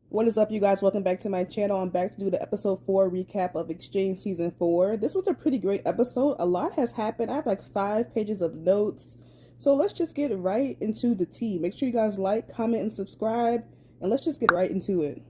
What is up, you guys? Welcome back to my channel. I'm back to do the episode 4 recap of Exchange Season 4. This was a pretty great episode. A lot has happened. I have like 5 pages of notes. So let's just get right into the tea. Make sure you guys like, comment, and subscribe. And let's just get right into it.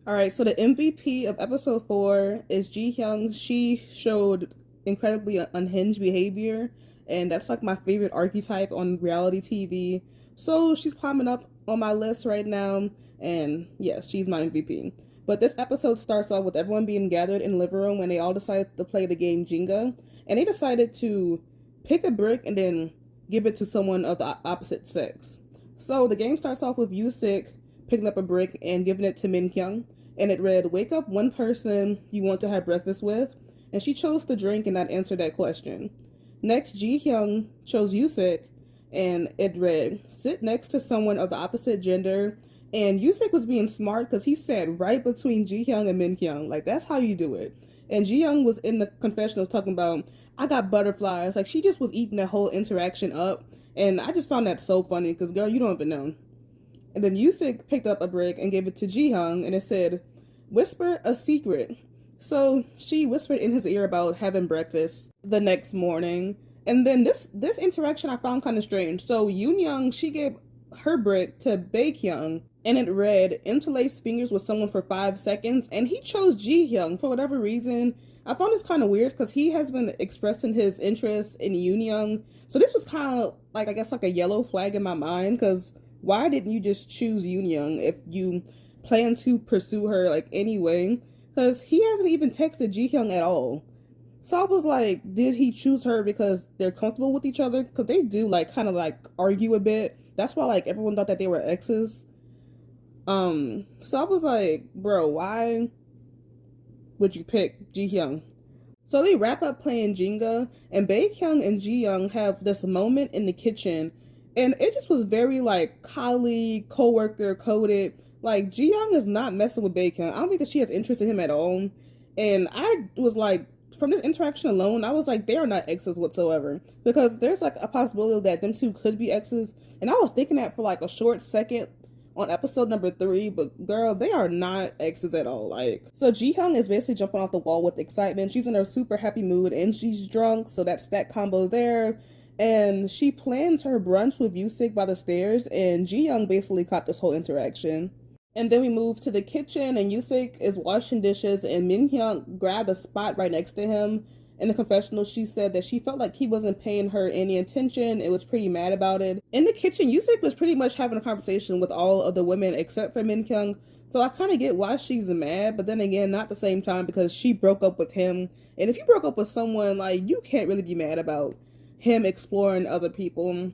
Alright, so the MVP of episode 4 is Ji Hyung. She showed incredibly unhinged behavior. And that's like my favorite archetype on reality TV. So she's climbing up on my list right now. And yes, she's my MVP. But this episode starts off with everyone being gathered in the living room when they all decided to play the game Jenga. And they decided to pick a brick and then give it to someone of the opposite sex. So the game starts off with Yusik picking up a brick and giving it to Min Kyung. And it read, "Wake up one person you want to have breakfast with." And she chose to drink and not answer that question. Next, Ji Hyung chose Yusik, and it read, "Sit next to someone of the opposite gender." And Yusik was being smart because he sat right between Ji Hyung and Min Kyung. Like, that's how you do it. And Ji Hyung was in the confessionals talking about, "I got butterflies." Like, she just was eating that whole interaction up. And I just found that so funny because, girl, you don't even know. And then Yusik picked up a brick and gave it to Ji Hyung, and it said, "Whisper a secret." So she whispered in his ear about having breakfast the next morning. And then this interaction I found kind of strange. So Yoon Young, she gave her brick to Bae Kyung, and it read, "Interlace fingers with someone for 5 seconds." And he chose Ji Hyung for whatever reason. I found this kind of weird because he has been expressing his interest in Yoon Young. So this was kind of like, I guess, like a yellow flag in my mind, because why didn't you just choose Yoon Young if you plan to pursue her like anyway? Because he hasn't even texted Ji Hyung at all. So I was like, did he choose her because they're comfortable with each other? Because they do like kind of like argue a bit. That's why like everyone thought that they were exes. So I was like, bro, why would you pick Ji Hyung? So they wrap up playing Jenga, and Bae Kyung and Ji Young have this moment in the kitchen, and it just was very like colleague, co-worker coded. Like, Ji Young is not messing with Bae Kyung. I don't think that she has interest in him at all. And I was like, from this interaction alone, I was like, they are not exes whatsoever, because there's like a possibility that them two could be exes. And I was thinking that for like a short second on episode number 3, but girl, they are not exes at all. Like, so Ji Hyung is basically jumping off the wall with excitement. She's in a super happy mood and she's drunk, so that's that combo there. And she plans her brunch with Yusik by the stairs, and Ji Hyung basically caught this whole interaction. And then we move to the kitchen, and Yusik is washing dishes, and Min Hyung grabbed a spot right next to him. In the confessional, she said that she felt like he wasn't paying her any attention and was pretty mad about it. In the kitchen, Yusik was pretty much having a conversation with all of the women except for Min Kyung. So I kind of get why she's mad, but then again, not at the same time, because she broke up with him. And if you broke up with someone, like, you can't really be mad about him exploring other people.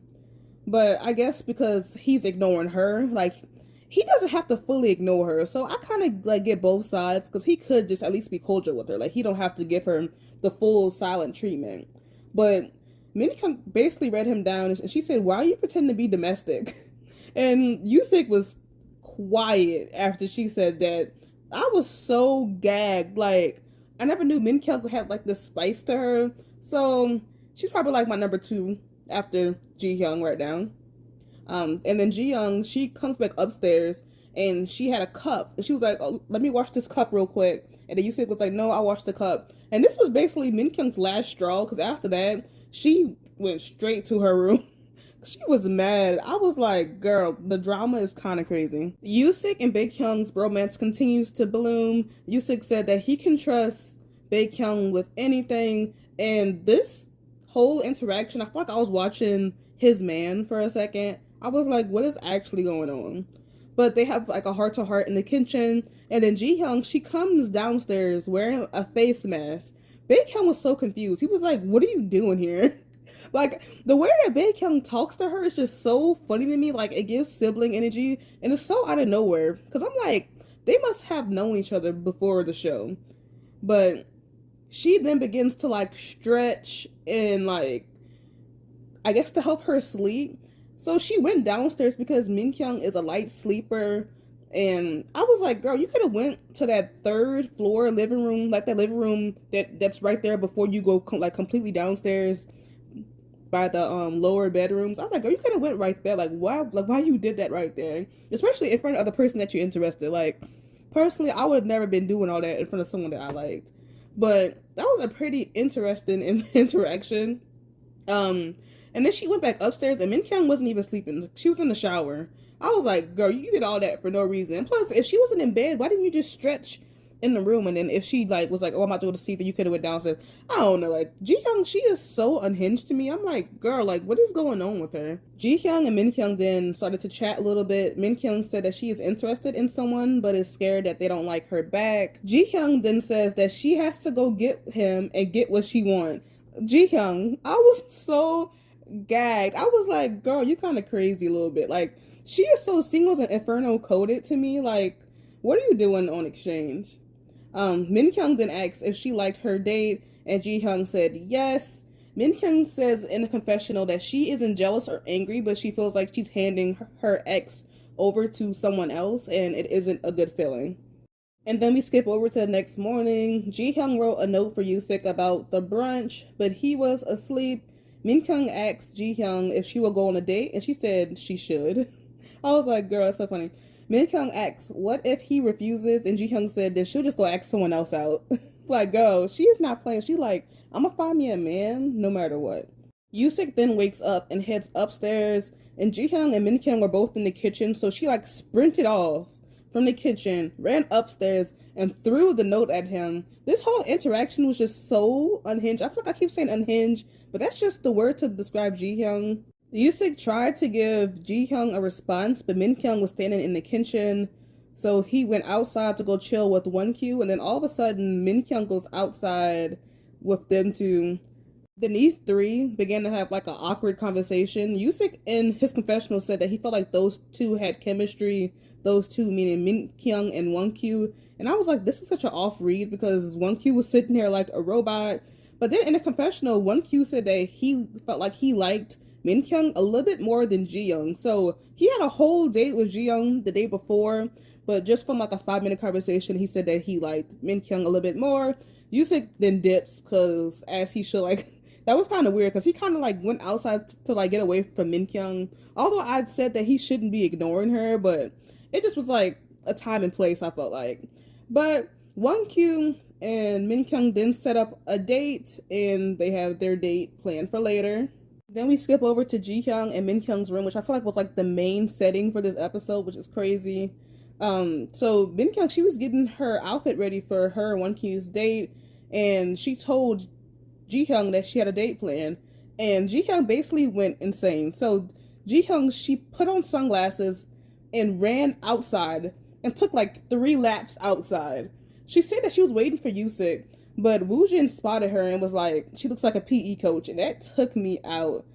But I guess because he's ignoring her, like, he doesn't have to fully ignore her. So I kind of like get both sides, because he could just at least be cordial with her. Like, he don't have to give her the full silent treatment. But Minika basically read him down, and she said, "Why are you pretending to be domestic?" And Yusik was quiet after she said that. I was so gagged. Like, I never knew Min Kyung had like this spice to her. So she's probably like my number 2 after Ji Hyung right now. And then Ji Young, she comes back upstairs, and she had a cup, and she was like, "Oh, let me wash this cup real quick." And then Yusik was like, "No, I'll wash the cup." And this was basically Min Kyung's last straw, because after that, she went straight to her room. She was mad. I was like, girl, the drama is kind of crazy. Yusik and Bae Kyung's romance continues to bloom. Yusik said that he can trust Bae Kyung with anything, and this whole interaction, I feel like I was watching His Man for a second. I was like, what is actually going on? But they have like a heart to heart in the kitchen, and then Ji Hyung, she comes downstairs wearing a face mask. Bae Kyung was so confused. He was like, "What are you doing here?" Like, the way that Bae Kyung talks to her is just so funny to me. Like, it gives sibling energy, and it's so out of nowhere. Because I'm like, they must have known each other before the show. But she then begins to like stretch and like, I guess, to help her sleep. So she went downstairs because Min Kyung is a light sleeper. And I was like, girl, you could have went to that 3rd floor living room, like that living room that's right there before you go like completely downstairs. by the lower bedrooms. I was like, girl, you could have went right there. Why you did that right there? Especially in front of the person that you're interested. Like, personally, I would have never been doing all that in front of someone that I liked. But that was a pretty interesting interaction. And then she went back upstairs, and Min Kyung wasn't even sleeping. She was in the shower. I was like, girl, you did all that for no reason. And plus, if she wasn't in bed, why didn't you just stretch in the room? And then if she was like, oh, I'm about to go to sleep, and you could have went downstairs. I don't know. Like, Ji Hyung, she is so unhinged to me. I'm like, girl, like, what is going on with her? Ji Hyung and Min Kyung then started to chat a little bit. Min Kyung said that she is interested in someone, but is scared that they don't like her back. Ji Hyung then says that she has to go get him and get what she wants. Ji Hyung, I was so gagged. I was like, girl, you kind of crazy a little bit. Like, she is so Singles and Inferno coded to me. Like, what are you doing on Exchange? Min Kyung then asks if she liked her date, and Ji Hyung said yes. Min Kyung says in a confessional that she isn't jealous or angry, but she feels like she's handing her ex over to someone else, and it isn't a good feeling. And then we skip over to the next morning. Ji Hyung wrote a note for Yusik about the brunch, but he was asleep. Min Kyung asked Ji Hyung if she would go on a date, and she said she should. I was like, girl, that's so funny. Min Kyung asks, what if he refuses? And Ji Hyung said that she'll just go ask someone else out. Like, girl, she is not playing. She like, I'm gonna find me a man no matter what. Yusik then wakes up and heads upstairs, and Ji Hyung and Min Kyung were both in the kitchen, so she like sprinted off from the kitchen, ran upstairs, and threw the note at him. This whole interaction was just so unhinged. I feel like I keep saying unhinged, but that's just the word to describe Ji Hyung. Yusik tried to give Ji Hyung a response, but Min Kyung was standing in the kitchen, so he went outside to go chill with Wonkyou, and then all of a sudden, Min Kyung goes outside with them two. Then these three began to have like an awkward conversation. Yusik in his confessional said that he felt like those two had chemistry, those two meaning Min Kyung and Wonkyou, and I was like, this is such an off read because Wonkyou was sitting there like a robot. But then in the confessional, Wonkyou said that he felt like he liked Min Kyung a little bit more than Ji Young. So he had a whole date with Ji Young the day before, but just from like a 5-minute conversation, he said that he liked Min Kyung a little bit more. Yusik then dips because as he should, like, that was kind of weird because he kind of like went outside to like get away from Min Kyung. Although I'd said that he shouldn't be ignoring her, but it just was like a time and place, I felt like. But Wonkyou and Min Kyung then set up a date, and they have their date planned for later. Then we skip over to Ji Hyung and Min Kyung's room, which I feel like was like the main setting for this episode, which is crazy. So Min Kyung, she was getting her outfit ready for her and Wonkyou's date, and she told Ji Hyung that she had a date plan, and Ji Hyung basically went insane. So Ji Hyung, she put on sunglasses and ran outside and took like 3 laps outside. She said that she was waiting for Yusik, but Woo Jin spotted her and was like, she looks like a PE coach, and that took me out.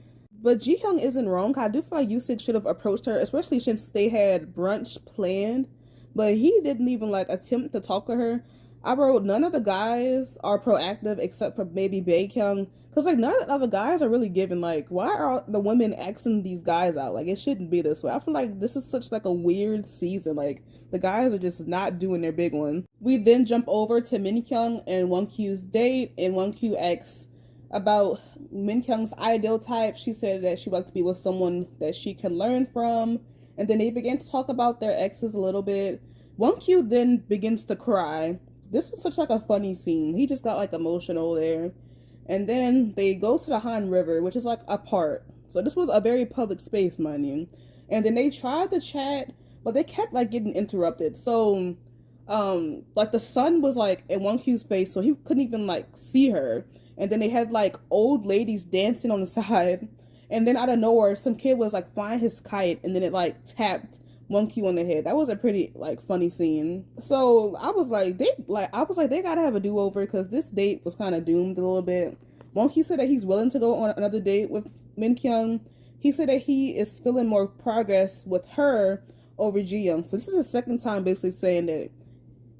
But Ji Hyung isn't wrong. I do feel like Yusik should have approached her, especially since they had brunch planned, but he didn't even like attempt to talk to her. I wrote, none of the guys are proactive except for maybe Baekhyun, because like none of the other guys are really giving. Like, why are the women asking these guys out? Like, it shouldn't be this way. I feel like this is such like a weird season. Like, the guys are just not doing their big one. We then jump over to Min Kyung and Wonkyou's date, and Wonkyou asks about Min Kyung's ideal type. She said that she would like to be with someone that she can learn from, and then they began to talk about their exes a little bit. Wonkyou then begins to cry. This was such like a funny scene. He just got like emotional there. And then they go to the Han River, which is like a park. So this was a very public space, mind you. And then they tried to chat, but they kept like getting interrupted. So like the sun was like in Wonkyou's face, so he couldn't even like see her. And then they had like old ladies dancing on the side. And then out of nowhere, some kid was like flying his kite, and then it like tapped Wonkyou on the head. That was a pretty like funny scene. So I was like, they gotta have a do-over because this date was kind of doomed a little bit. Wonkyou said that he's willing to go on another date with Min Kyung. He said that he is feeling more progress with her over Ji Young. So this is the second time basically saying that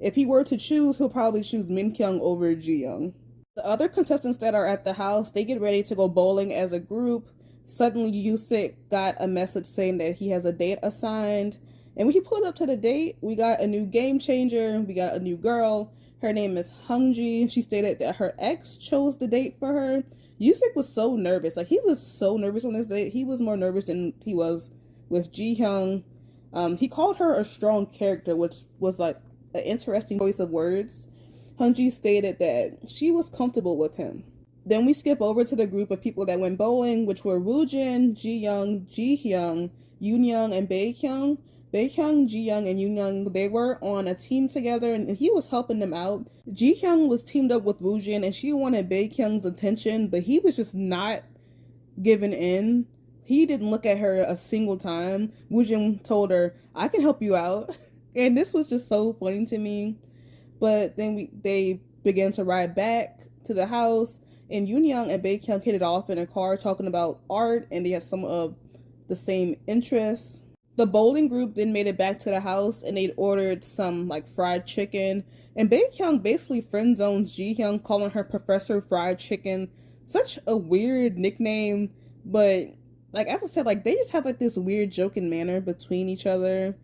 if he were to choose, he'll probably choose Min Kyung over Ji Young. The other contestants that are at the house, they get ready to go bowling as a group. Suddenly, Yusik got a message saying that he has a date assigned. And when he pulled up to the date, we got a new game changer. We got a new girl. Her name is Hungji. She stated that her ex chose the date for her. Yusik was so nervous. Like, he was so nervous on this date. He was more nervous than he was with Ji Hyung. He called her a strong character, which was like an interesting choice of words. Hunji stated that she was comfortable with him. Then we skip over to the group of people that went bowling, which were Woojin, Ji Young, Ji Hyung, Yoon Young, and Bae Kyung. Bae Kyung, Ji Young, and Yoon Young, they were on a team together, and he was helping them out. Ji Hyung was teamed up with Woojin, and she wanted Bae Kyung's attention, but he was just not giving in. He didn't look at her a single time. Woojin told her, "I can help you out." And this was just so funny to me. But then they began to ride back to the house, and Yoon Young and Bae Kyung hit it off in a car talking about art, and they have some of the same interests. The bowling group then made it back to the house, and they'd ordered some like fried chicken. And Bae Kyung basically friend zones Ji Hyung, calling her Professor Fried Chicken. Such a weird nickname, but like as I said, like they just have like this weird joking manner between each other.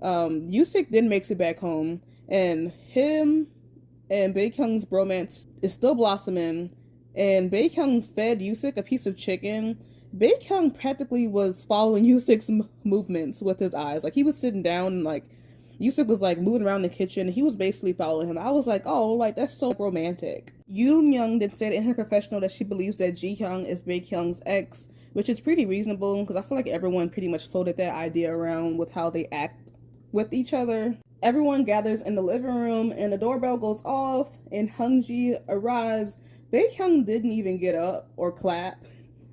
Yusik then makes it back home, and him and Bae Kyung's bromance is still blossoming. And Bae Kyung fed Yusik a piece of chicken. Bae Kyung practically was following Yusik's movements with his eyes. Like, he was sitting down and like Yusik was like moving around the kitchen. He was basically following him. I was like, oh, like that's so romantic. Yoon Young then said in her confessional that she believes that Ji Hyung is Bae Kyung's ex, which is pretty reasonable because I feel like everyone pretty much floated that idea around with how they act with each other. Everyone gathers in the living room, and the doorbell goes off, and Hunji arrives. Bae Kyung didn't even get up or clap.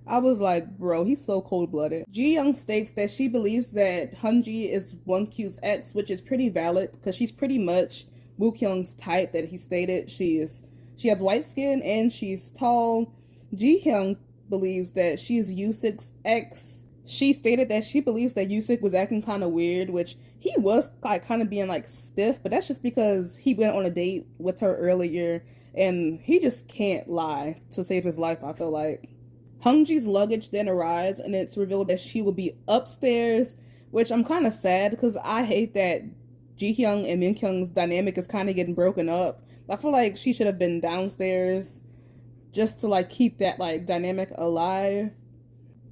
I was like, bro, he's so cold-blooded. Ji Young states that she believes that Hunji is Wonkyu's ex, which is pretty valid because she's pretty much Woo Kyung's type that he stated. She has white skin and she's tall. Ji Hyung believes that she's Yusik's ex. She stated that she believes that Yusik was acting kind of weird, which he was like kind of being like stiff, but that's just because he went on a date with her earlier and he just can't lie to save his life, I feel like. Hungji's luggage then arrives, and it's revealed that she will be upstairs, which I'm kind of sad because I hate that Ji Hyung and Min Kyung's dynamic is kind of getting broken up. I feel like she should have been downstairs just to like keep that like dynamic alive.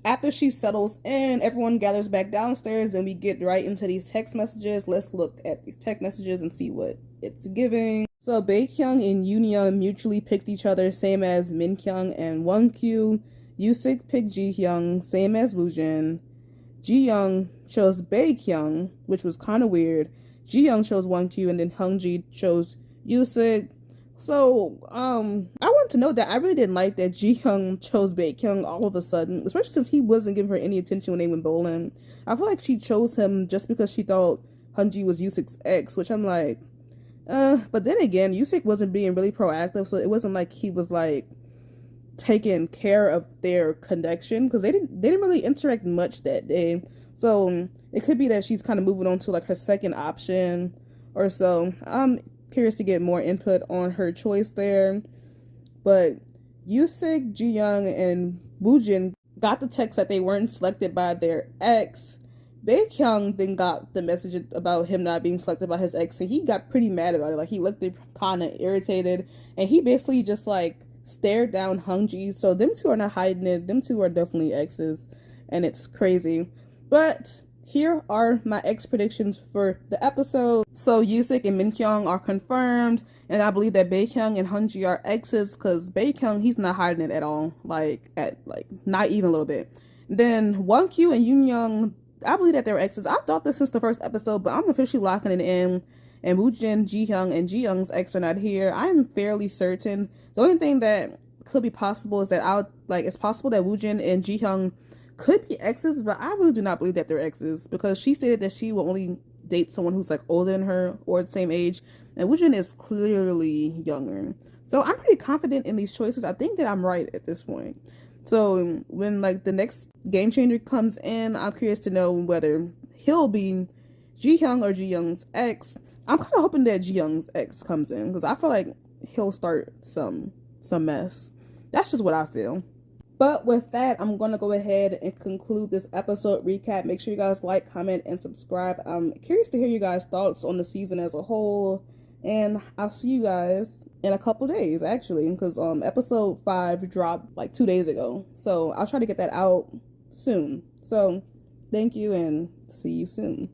After she settles in, everyone gathers back downstairs, and we get right into these text messages. Let's look at these text messages and see what it's giving. So Bae Kyung and Yoon Young mutually picked each other, same as Min Kyung and Wonkyu. Yusik picked Ji Hyung, same as Woojin. Ji Young chose Bae Kyung, which was kind of weird. Ji Young chose Wonkyu, and then Hungji chose Yusik. So, I want to note that I really didn't like that Ji Hyung chose Bae Kyung all of a sudden, especially since he wasn't giving her any attention when they went bowling. I feel like she chose him just because she thought Hunji was Yusik's ex, which I'm like, but then again, Yusik wasn't being really proactive, so it wasn't like he was like taking care of their connection because they didn't really interact much that day. So it could be that she's kind of moving on to like her second option or so. I'm curious to get more input on her choice there. But Yusik, Ji Young, and Woojin got the text that they weren't selected by their ex. Bae Kyung then got the message about him not being selected by his ex, and he got pretty mad about it. Like, he looked kind of irritated, and he basically just like stared down Hungji. So them two are not hiding it. Them two are definitely exes, and it's crazy. But here are my ex predictions for the episode. So Yusik and Min Kyung are confirmed, and I believe that Bae Kyung and Hunji are exes because Bae Kyung, he's not hiding it at all, like not even a little bit. Then Wonkyu and Yoon Young, I believe that they're exes. I thought this since the first episode, but I'm officially locking it in. And Woojin, Ji Hyung, and Ji Young's ex are not here. I'm fairly certain. The only thing that could be possible is that it's possible that Woojin and Ji Hyung could be exes, but I really do not believe that they're exes because she stated that she will only date someone who's like older than her or the same age, and Woojin is clearly younger. So I'm pretty confident in these choices. I think that I'm right at this point. So when like the next game changer comes in, I'm curious to know whether he'll be Ji Hyung or Ji Young's ex. I'm kind of hoping that Ji Young's ex comes in because I feel like he'll start some mess. That's just what I feel. But with that, I'm going to go ahead and conclude this episode recap. Make sure you guys like, comment, and subscribe. I'm curious to hear you guys' thoughts on the season as a whole. And I'll see you guys in a couple days actually, because episode 5 dropped like 2 days ago. So I'll try to get that out soon. So thank you and see you soon.